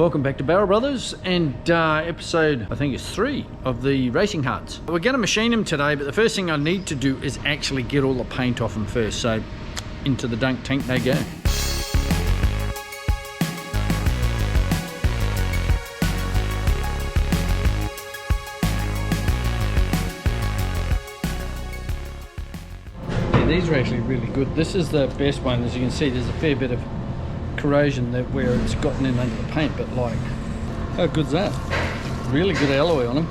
Welcome back to Barrel Brothers and episode, I think it's 3 of the racing Harts. We're going to machine them today, but the first thing I need to do is actually get all the paint off them first. So into the dunk tank they go. Yeah, these are actually really good. This is the best one. As you can see, there's a fair bit of corrosion that where it's gotten in under the paint, but like, how good's that? Really good alloy on them.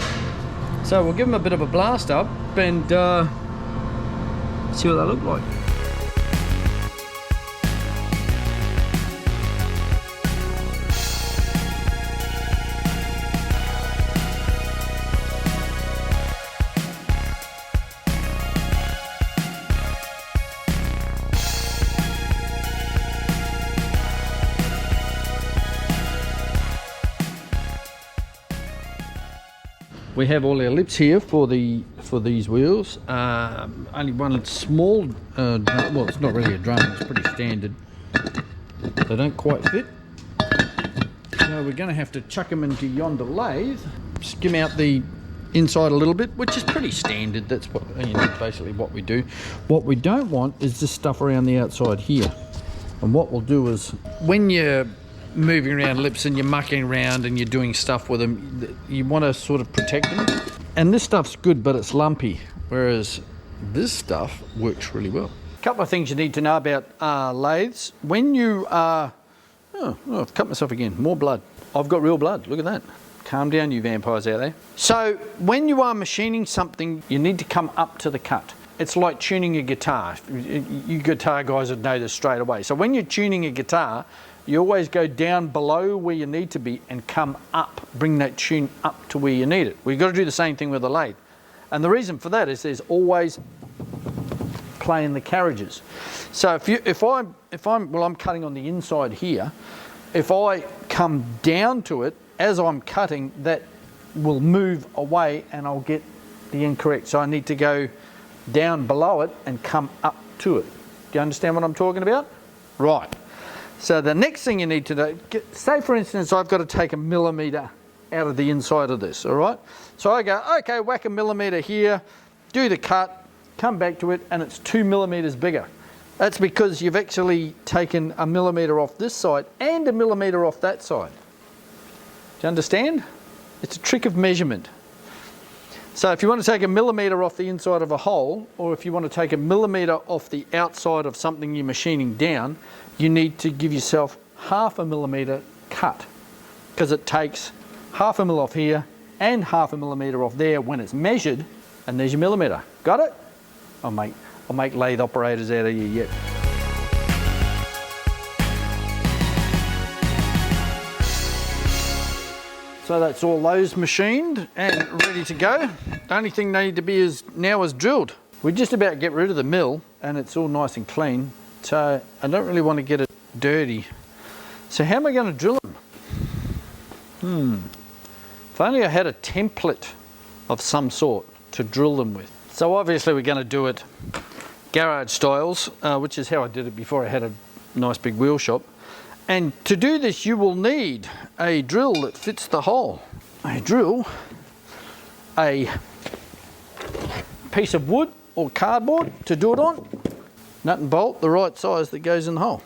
So we'll give them a bit of a blast up and see what they look like. We have all our lips here for these wheels. Only one small drum. Well, it's not really a drum, it's pretty standard. They don't quite fit. So we're going to have to chuck them into yonder lathe, skim out the inside a little bit, which is pretty standard. That's what, you know, basically what we do. What we don't want is this stuff around the outside here. And what we'll do is, when you're moving around lips and you're mucking around and you're doing stuff with them, you want to sort of protect them. And this stuff's good, but it's lumpy, whereas this stuff works really well. A couple of things you need to know about lathes. When you are, I've cut myself again, more blood. I've got real blood, look at that. Calm down, you vampires out there. So when you are machining something, you need to come up to the cut. It's like tuning a guitar. You guitar guys would know this straight away. So when you're tuning a guitar, you always go down below where you need to be and come up, bring that tune up to where you need it. We've got to do the same thing with the lathe. And the reason for that is there's always play in the carriages. So if I'm cutting on the inside here, if I come down to it, as I'm cutting, that will move away and I'll get the incorrect. So I need to go down below it and come up to it. Do you understand what I'm talking about? Right. So the next thing you need to do, say for instance, I've got to take 1 millimeter out of the inside of this, all right? So I go, okay, whack 1 millimeter here, do the cut, come back to it, and it's 2 millimeters bigger. That's because you've actually taken 1 millimeter off this side and 1 millimeter off that side. Do you understand? It's a trick of measurement. So if you want to take 1 millimeter off the inside of a hole, or if you want to take 1 millimeter off the outside of something you're machining down, you need to give yourself 0.5 millimeter cut, because it takes 0.5 mil off here and 0.5 millimeter off there when it's measured, and there's your millimeter. Got it? I'll make lathe operators out of you yet. So that's all those machined and ready to go. The only thing they need to be now is drilled. We just about get rid of the mill and it's all nice and clean. So I don't really want to get it dirty. So how am I going to drill them? If only I had a template of some sort to drill them with. So obviously we're going to do it garage styles, which is how I did it before I had a nice big wheel shop. And to do this, you will need a drill that fits the hole. A drill, a piece of wood or cardboard to do it on, nut and bolt the right size that goes in the hole.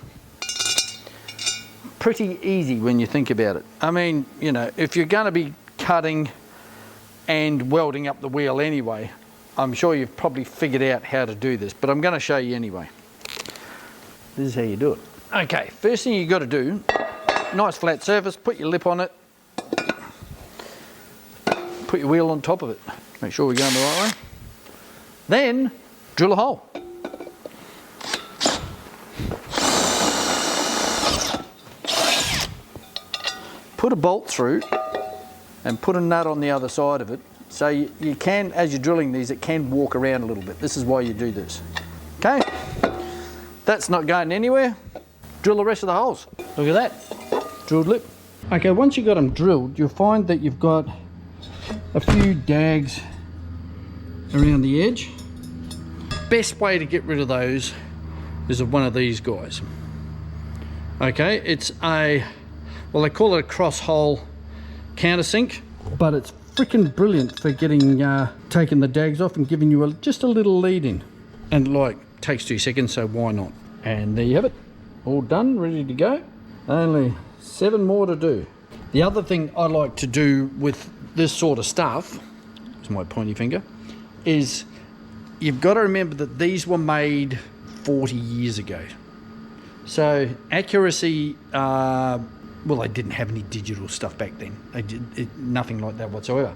Pretty easy when you think about it. I mean, you know, if you're going to be cutting and welding up the wheel anyway, I'm sure you've probably figured out how to do this, but I'm going to show you anyway. This is how you do it. Okay, first thing you've got to do, nice flat surface, put your lip on it, put your wheel on top of it, make sure we're going the right way. Then drill a hole. Put a bolt through and put a nut on the other side of it. So you can, as you're drilling these, it can walk around a little bit. This is why you do this. Okay, that's not going anywhere. Drill the rest of the holes. Look at that, drilled lip. Okay, once you've got them drilled, you'll find that you've got a few dags around the edge. Best way to get rid of those is one of these guys. Okay, it's a well, they call it a cross-hole countersink, but it's freaking brilliant for getting taking the dags off and giving you just a little lead in. And like, takes 2 seconds, so why not? And there you have it, all done, ready to go. Only 7 more to do. The other thing I like to do with this sort of stuff, it's my pointy finger, is you've got to remember that these were made 40 years ago. So accuracy, well, they didn't have any digital stuff back then. They did nothing like that whatsoever.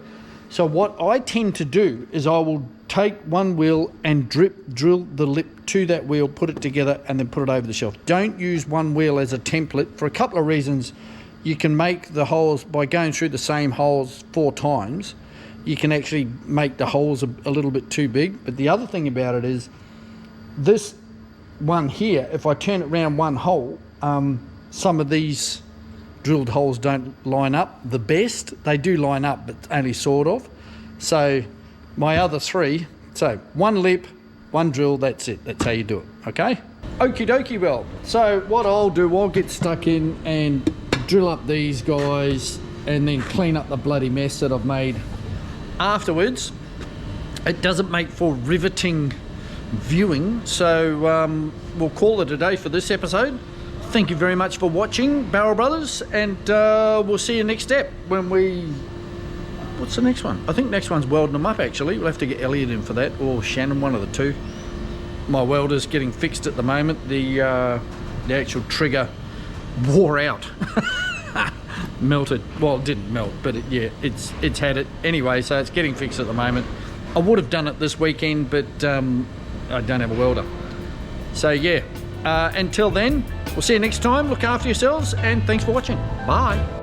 So what I tend to do is I will take one wheel and drill the lip to that wheel, put it together, and then put it over the shelf. Don't use one wheel as a template for a couple of reasons. You can make the holes, by going through the same holes 4 times, you can actually make the holes a little bit too big. But the other thing about it is, this one here, if I turn it around one hole, some of these drilled holes don't line up the best. They do line up, but only sort of. So my other 3, so 1 lip, 1 drill, that's it. That's how you do it, okay? Okie dokie, well, so what I'll do, I'll get stuck in and drill up these guys and then clean up the bloody mess that I've made afterwards. It doesn't make for riveting viewing, so we'll call it a day for this episode. Thank you very much for watching, Barrel Brothers, and we'll see you next step when we... What's the next one? I think next one's welding them up, actually. We'll have to get Elliot in for that, or Shannon, one of the two. My welder's getting fixed at the moment. The actual trigger wore out. Melted. Well, it didn't melt, but it's had it. Anyway, so it's getting fixed at the moment. I would have done it this weekend, but I don't have a welder. So yeah, until then, we'll see you next time. Look after yourselves, and thanks for watching. Bye.